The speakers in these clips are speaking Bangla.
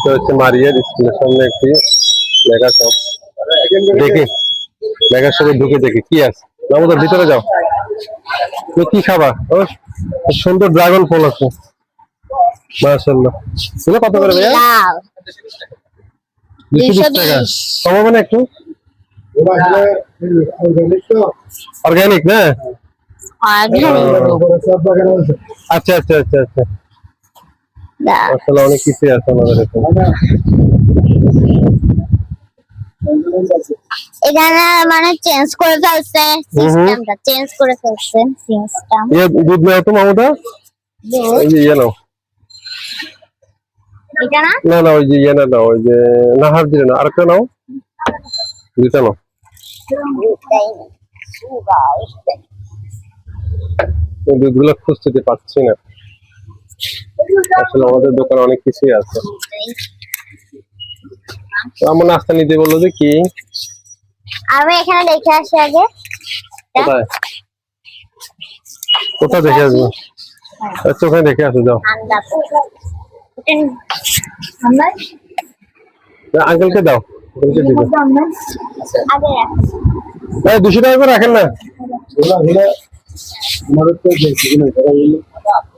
তো হচ্ছে মারিয়ার স্কুলের সামনে একটি মেগা শপ। দেখি মেগা শপে ঢুকে দেখি কি আছে। আমাদের ভিতরে যাও। তুমি কি খাবা? ও সুন্দর ড্রাগন ফল আছে, মাশাআল্লাহ। এগুলো কত করে ভাইয়া? 220 টাকা। কমাবে না একটু? অর্গানিক না? আচ্ছা আচ্ছা আচ্ছা আচ্ছা, আসলে অনেক কিছু আছে আমাদের এখানে। এখানে মানে চেঞ্জ করে ফেলছে সিস্টেমটা, চেঞ্জ করে ফেলছে সিস্টেম। দুধ নাও তো মামুদা, ওই যে ইয়ে নাও। এটা না না না, ওই যে ইয়ে না নাও, ওই যে নাহার দিলে না, আরেকটা নাও, দুইটা নাও। দুধগুলো খুঁজতে পারছি না, আসলে আমাদের দোকানে অনেক কিছুই আছে। আমার নাস্তা নিতে বললো যে কি, আমি এখানে দেখে আসি আগে। কোথায় কোথায় দেখে আসবো? আচ্ছা ওখানে দেখে আসো, যাও। আঙ্কেলকে দাও, আঙ্কেলকে দিবে। 200 টাকা করে রাখেন না?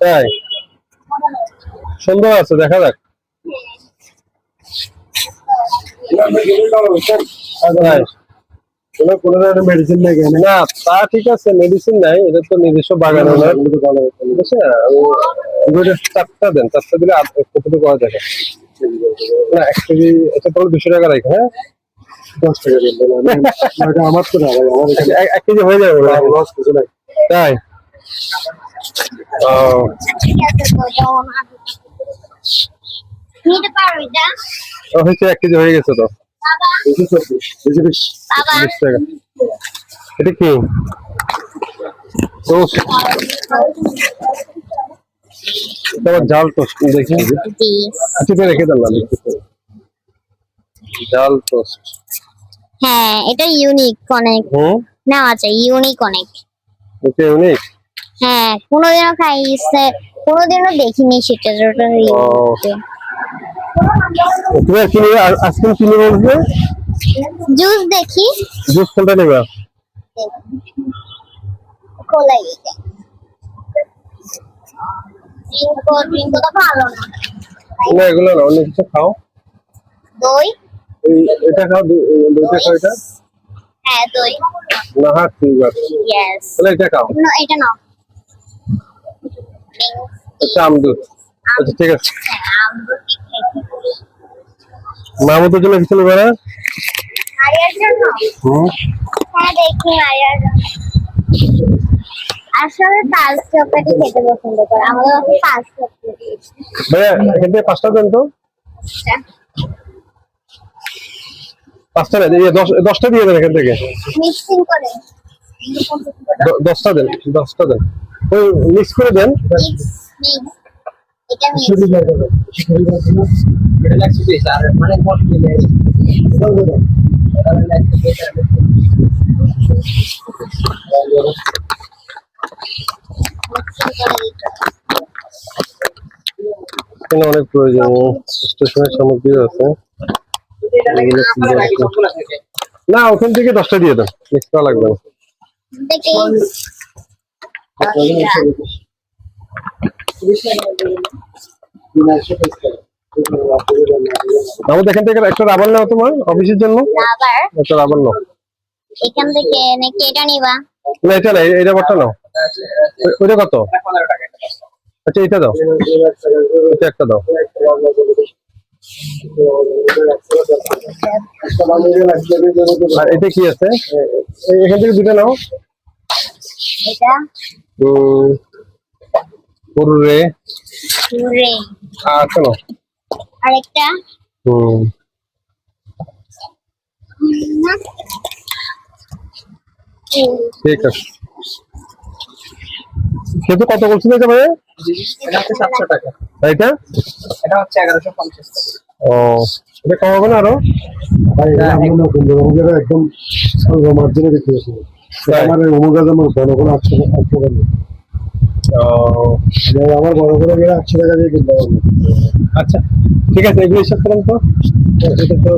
তাই সুন্দর আছে, দেখা যাক। মেডিসিন নেই না, তা ঠিক আছে, মেডিসিন নাই, এটা তো নিজস্ব বাগান। চারটা দেন, চারটা দিলে কতটুকু করা যাবে না? 1 কেজি। আচ্ছা তাহলে 200 টাকা রাখে। হ্যাঁ 10 টাকা আমার তো না ভাই, আমার 1 কেজি হয়ে যাবে। তাই হয়েছে, 1 কেজি হয়ে গেছে তো। এটা কি জাল টোস্ট? দেখি ঠিক রেখে দেন না, জাল টোস্ট। হ্যাঁ এটা ইউনিক অনেক, না আছে ইউনিক অনেক। এটা ইউনিক, হ্যাঁ কোনোদিনও খাইছে, কোনোদিনও দেখিনি সেটা। তুমি কি নিবে আইসক্রিম? কি নিবে বলবে? জুস দেখি, জুস কোনটা নেবে? কোলাই ড্রিঙ্কো তো ভালো না। না এগুলো না, অন্য কিছু খাও। দই, এটা খাও, দইটা খাও। এটা হ্যাঁ দই না, হ্যাঁ ঠিক আছে, ইয়েস। তাহলে এটা খাও। না এটা না, আচ্ছা আমদুধ। আচ্ছা ঠিক আছে, আমদুদ মামুদের জন্য কিছু নেবে না? মারিয়ার জন্য? হ্যাঁ দেখি মারিয়ার জন্য। আসলে পাঁচ চকলেটই খেতে পছন্দ করে, আমাদের কাছে 5 চকলেট। ভাইয়া এখান থেকে 5টা দেন তো। 5টা দেন, 10টা দিয়ে দেন এখান থেকে, মিক্সিং করে। 10টা দেন, 10টা দেন, ওই মিক্স করে দেন। এটা মিক্স এখানে অনেক প্রয়োজনীয় স্টেশনের সামগ্রী আছে। না ওখান থেকে 10টা দিয়ে দেন, মিক্স করা লাগবে না। দেখি আমাদের এখান থেকে একটা রাবার নাও তোমার অফিসের জন্য। রাবার? একটা রাবার নাও এখান থেকে নাকি এটা নিবা? না এটা না, এই রাবারটা নাও। ওইটা কত? 15 টাকা। আচ্ছা এটা দাও, এটা একটা দাও। আর এটা কি আছে? এখান থেকে দুটো নাও। এটা পুরুরে রে, আচ্ছা নাও। আরেকটা ঠিক আছে। কিন্তু কত বলছিল এটা ভাই? এটা হচ্ছে 700 টাকা। এটা এটা হচ্ছে 1150 টাকা। ও এটা কম হবে না আরো? একদম মার্জিনে বিক্রি হচ্ছে। আমার ওমোগা যেমন 800 টাকা। আমার বড় করে গেলে 800 টাকা দিয়ে কিনতে পারবো। আচ্ছা ঠিক আছে, এগুলো হিসাব করেন তো। এটা তো